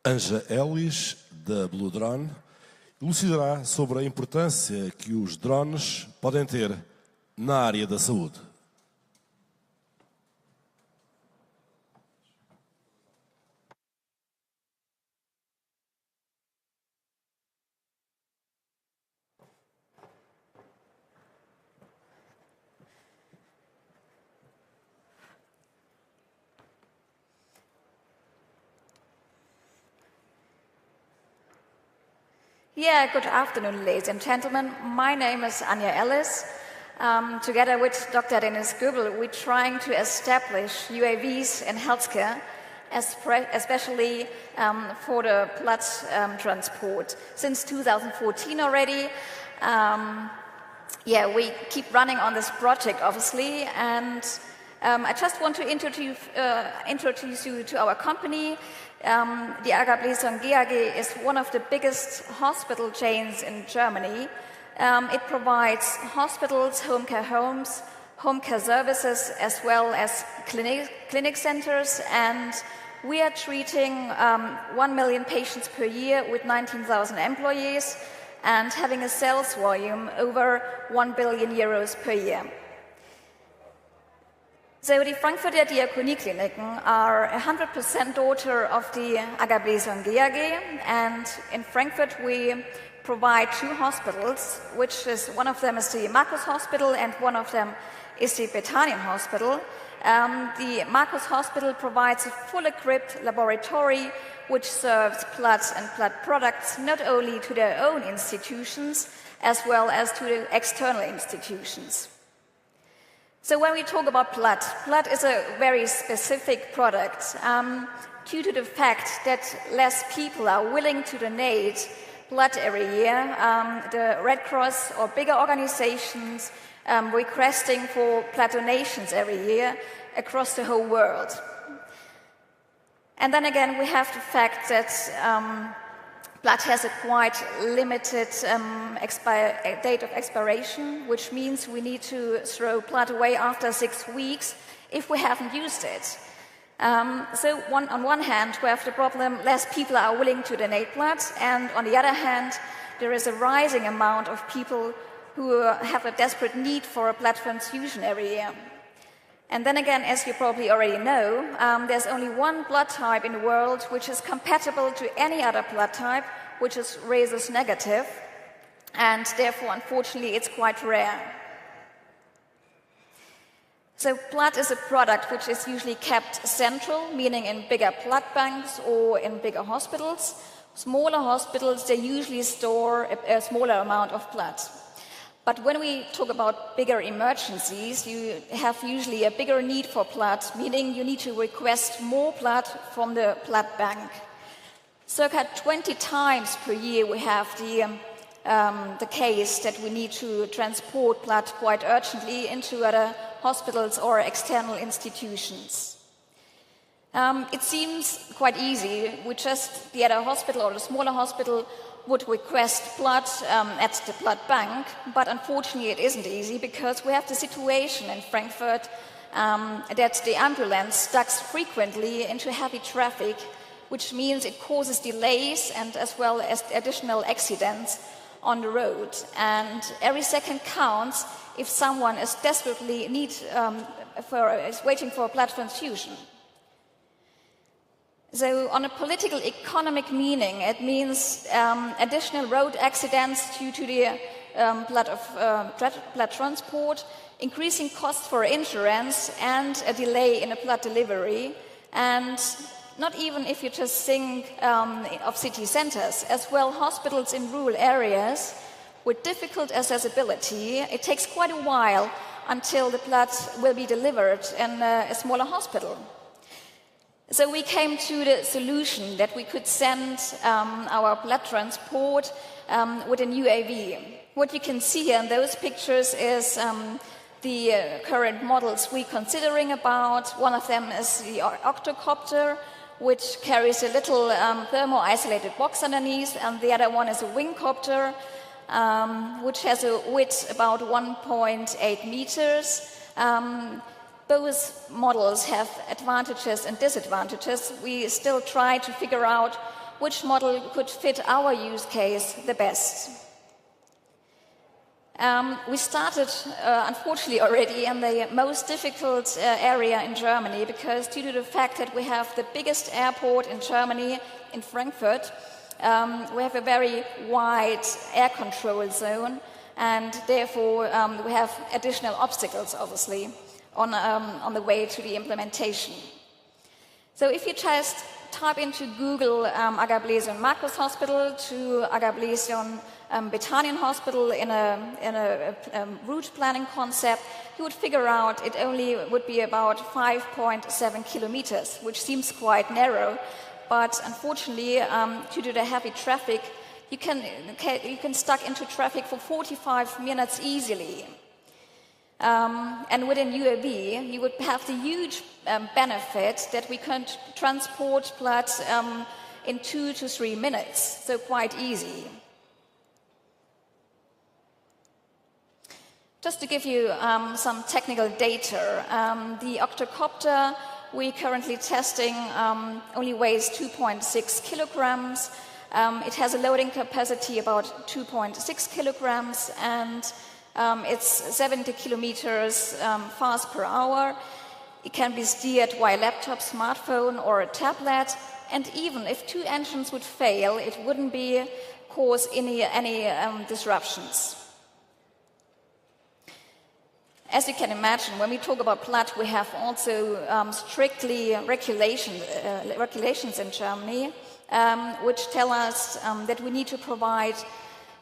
Anja Ellis, da Blue Drone, elucidará sobre a importância que os drones podem ter na área da saúde. Yeah, good afternoon, ladies and gentlemen. My name is Anja Ellis. Together with Dr. Dennis Goebel, we're trying to establish UAVs in healthcare, especially for the blood transport. Since 2014 already, we keep running on this project, obviously, and I just want to introduce you to our company. The Exemptions GAG is one of the biggest hospital chains in Germany. It provides hospitals, home care homes, home care services, as well as clinic centers, and we are treating 1 million patients per year with 19,000 employees and having a sales volume over 1 billion euros per year. So the Frankfurter Diakoniekliniken are 100% daughter of the Exemptions GAG, and in Frankfurt we provide 2 hospitals, which is one of them is the Markus Hospital and one of them is the Bethanien Hospital. The Markus Hospital provides a fully equipped laboratory which serves blood and blood products not only to their own institutions as well as to the external institutions. So when we talk about blood is a very specific product. Due to the fact that less people are willing to donate blood every year, the Red Cross or bigger organizations requesting for blood donations every year across the whole world. And then again, we have the fact that blood has a quite limited date of expiration, which means we need to throw blood away after 6 weeks if we haven't used it. So on one hand, we have the problem less people are willing to donate blood, and on the other hand, there is a rising amount of people who have a desperate need for a blood transfusion every year. And then again, as you probably already know, there's only one blood type in the world which is compatible to any other blood type, which is rhesus negative, and therefore, unfortunately, it's quite rare. So blood is a product which is usually kept central, meaning in bigger blood banks or in bigger hospitals. Smaller hospitals, they usually store a smaller amount of blood. But when we talk about bigger emergencies, you have usually a bigger need for blood, meaning you need to request more blood from the blood bank. Circa 20 times per year we have the case that we need to transport blood quite urgently into other hospitals or external institutions. It seems quite easy. The other hospital or the smaller hospital would request blood at the blood bank, but unfortunately it isn't easy because we have the situation in Frankfurt that the ambulance stacks frequently into heavy traffic, which means it causes delays and as well as additional accidents on the road. And every second counts if someone is desperately is waiting for a blood transfusion. So on a political economic meaning, it means additional road accidents due to the blood transport, increasing costs for insurance, and a delay in a blood delivery. And not even if you just think of city centers, as well hospitals in rural areas with difficult accessibility, it takes quite a while until the blood will be delivered in a smaller hospital. So we came to the solution that we could send our blood transport with a UAV. What you can see here in those pictures is the current models we're considering about. One of them is the octocopter, which carries a little thermo-isolated box underneath, and the other one is a wingcopter, which has a width about 1.8 meters. Both models have advantages and disadvantages. We still try to figure out which model could fit our use case the best. We started, unfortunately, already in the most difficult area in Germany, because due to the fact that we have the biggest airport in Germany, in Frankfurt, we have a very wide air control zone, and therefore we have additional obstacles, obviously, on the way to the implementation. So if you just type into Google Agablesion Markus Hospital to Agablesion Bethanien Hospital in a route planning concept, you would figure out it only would be about 5.7 kilometers, which seems quite narrow. But unfortunately, due to the heavy traffic, you can stuck into traffic for 45 minutes easily. And with an UAV, you would have the huge benefit that we can transport blood in 2 to 3 minutes, so quite easy. Just to give you some technical data, the octocopter we're currently testing only weighs 2.6 kilograms. It has a loading capacity about 2.6 kilograms, and it's 70 kilometers fast per hour. It can be steered via laptop, smartphone, or a tablet. And even if 2 engines would fail, it wouldn't cause any disruptions. As you can imagine, when we talk about blood, we have also strictly regulations in Germany, which tell us that we need to provide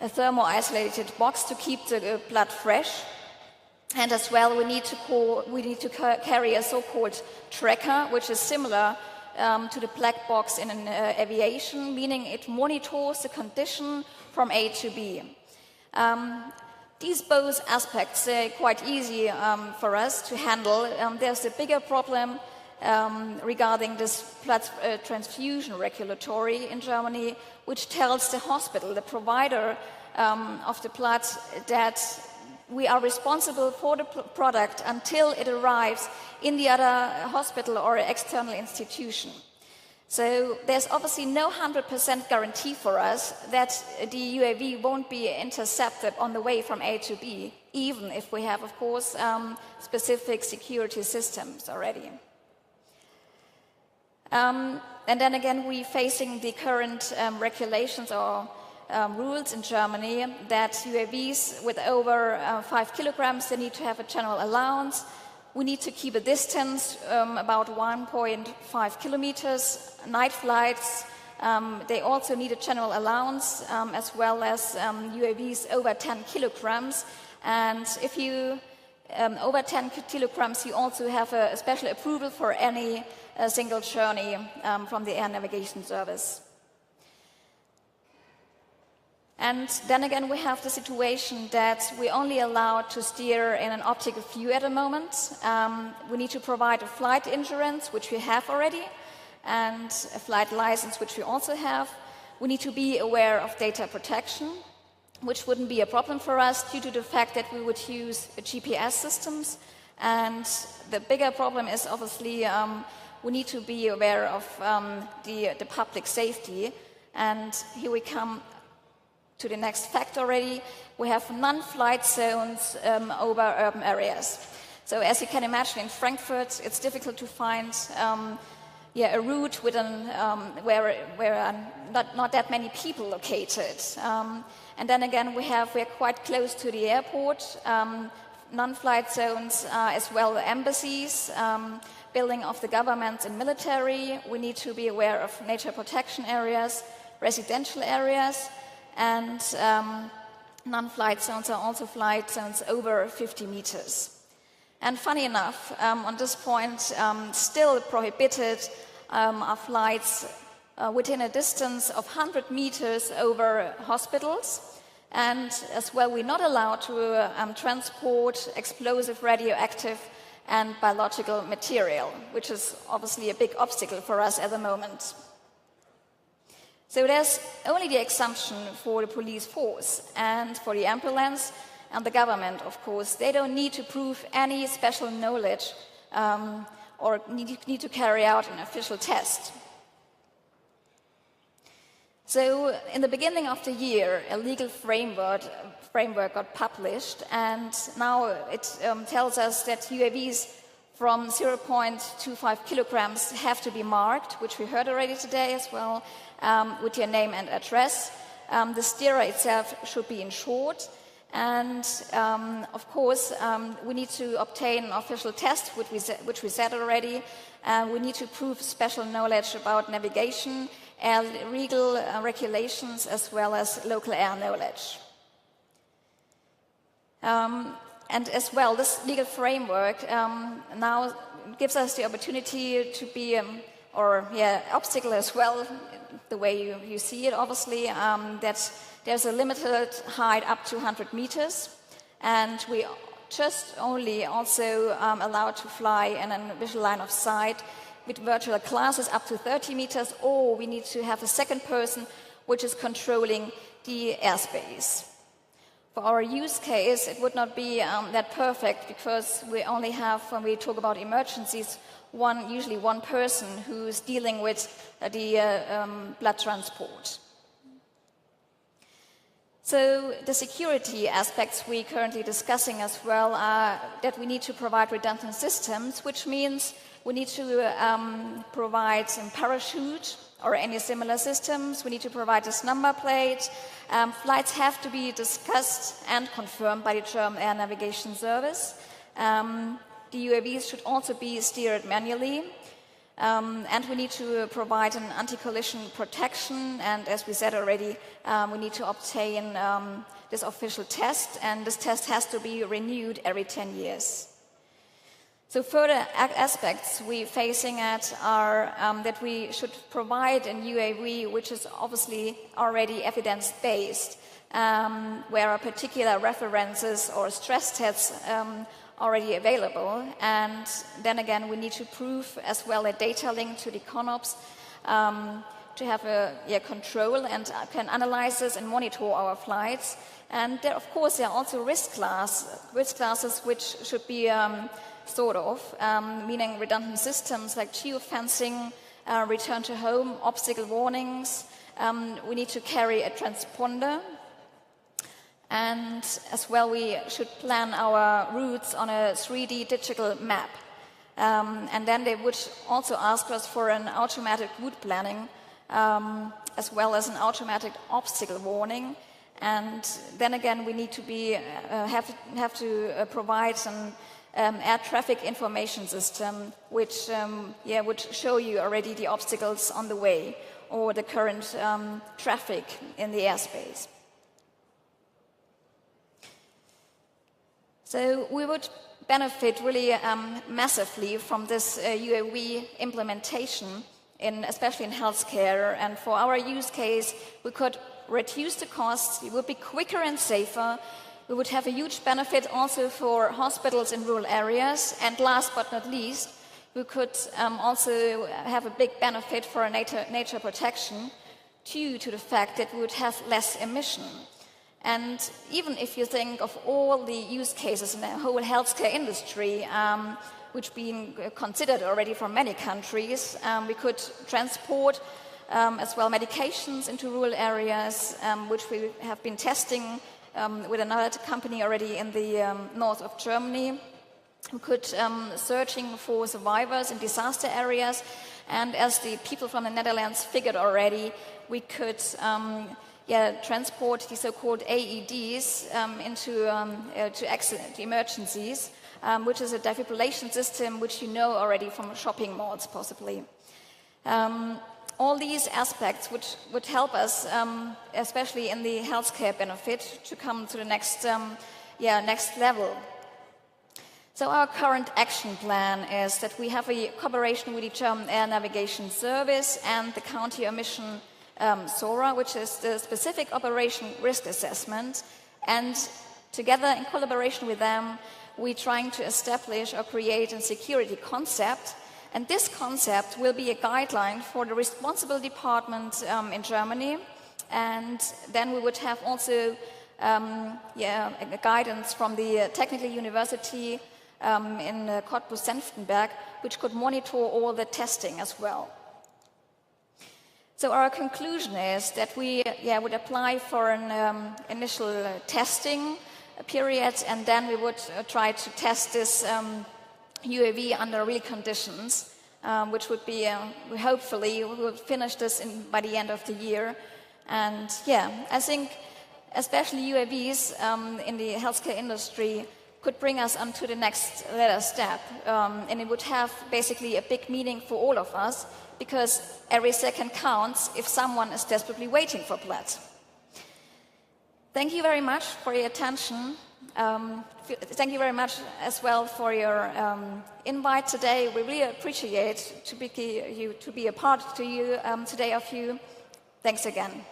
a thermo-isolated box to keep the blood fresh. And as well, we need to carry a so-called tracker, which is similar to the black box in aviation, meaning it monitors the condition from A to B. These both aspects are quite easy for us to handle. There's a bigger problem regarding this blood transfusion regulatory in Germany, which tells the hospital, the provider of the blood, that we are responsible for the product until it arrives in the other hospital or external institution. So there's obviously no 100% guarantee for us that the UAV won't be intercepted on the way from A to B, even if we have, of course, specific security systems already. And then again, we're facing the current regulations or rules in Germany that UAVs with over 5 kilograms, they need to have a general allowance. We need to keep a distance about 1.5 kilometers. Night flights, they also need a general allowance, as well as UAVs over 10 kilograms. And if you over 10 kilograms, you also have a special approval for any single journey from the Air Navigation Service. And then again, we have the situation that we're only allowed to steer in an optical view at the moment. We need to provide a flight insurance, which we have already, and a flight license, which we also have. We need to be aware of data protection, which wouldn't be a problem for us due to the fact that we would use GPS systems. And the bigger problem is obviously we need to be aware of the public safety. And here we come to the next fact already. We have non-flight zones over urban areas. So as you can imagine, in Frankfurt, it's difficult to find a route with where are not that many people located. And then again, we're quite close to the airport, non-flight zones, as well as embassies, building of the government and military. We need to be aware of nature protection areas, residential areas, and non-flight zones are also flight zones over 50 meters. And funny enough, on this point, still prohibited are flights within a distance of 100 meters over hospitals. And as well, we're not allowed to transport explosive, radioactive, and biological material, which is obviously a big obstacle for us at the moment. So there's only the exemption for the police force and for the ambulance and the government, of course. They don't need to prove any special knowledge or need to carry out an official test. So in the beginning of the year, a legal framework got published, and now it tells us that UAVs from 0.25 kilograms have to be marked, which we heard already today as well, with your name and address. The steerer itself should be insured, and of course we need to obtain an official test, which we said already. We need to prove special knowledge about navigation, air legal regulations, as well as local air knowledge. And as well, this legal framework now gives us the opportunity to be, obstacle as well, the way you see it, obviously, that there's a limited height up to 100 meters, and we just only also allowed to fly in a visual line of sight with virtual classes up to 30 meters, or we need to have a second person which is controlling the airspace. For our use case, it would not be that perfect, because we only have, when we talk about emergencies, usually one person who's dealing with the blood transport. So the security aspects we're currently discussing as well are that we need to provide redundant systems, which means we need to provide some parachute or any similar systems. We need to provide this number plate. Flights have to be discussed and confirmed by the German Air Navigation Service. The UAVs should also be steered manually. And we need to provide an anti-collision protection. And as we said already, we need to obtain this official test. And this test has to be renewed every 10 years. So further aspects we're facing at are that we should provide a UAV which is obviously already evidence-based, where are particular references or stress tests already available. And then again, we need to prove as well a data link to the CONOPS to have a control and can analyze this and monitor our flights. And there, of course, there are also risk classes which should be meaning redundant systems like geofencing, return to home, obstacle warnings. We need to carry a transponder. And as well, we should plan our routes on a 3D digital map. And then they would also ask us for an automatic route planning, as well as an automatic obstacle warning. And then again, we need to have to provide some air traffic information system, which would show you already the obstacles on the way or the current traffic in the airspace. So we would benefit really massively from this UAV implementation, especially in healthcare. And for our use case, we could reduce the costs, it would be quicker and safer. We would have a huge benefit also for hospitals in rural areas. And last but not least, we could also have a big benefit for nature protection due to the fact that we would have less emission. And even if you think of all the use cases in the whole healthcare industry, which being considered already from many countries, we could transport as well medications into rural areas, which we have been testing with another company already in the north of Germany. We could searching for survivors in disaster areas, and as the people from the Netherlands figured already, we could transport the so-called AEDs to accident emergencies, which is a defibrillation system which you know already from shopping malls possibly. All these aspects which would help us, especially in the healthcare benefit, to come to the next level. So our current action plan is that we have a cooperation with the German Air Navigation Service and the counter-mission SORA, which is the specific operation risk assessment. And together, in collaboration with them, we're trying to establish or create a security concept. And this concept will be a guideline for the responsible department in Germany. And then we would have also a guidance from the Technical University in Cottbus-Senftenberg, which could monitor all the testing as well. So our conclusion is that we would apply for an initial testing period, and then we would try to test this UAV under real conditions, which would be, hopefully, we will finish this by the end of the year. And I think especially UAVs in the healthcare industry could bring us onto the next step, and it would have basically a big meaning for all of us, because every second counts if someone is desperately waiting for blood. Thank you very much for your attention. Thank you very much as well for your invite today. We really appreciate to be a part to you today of you. Thanks again.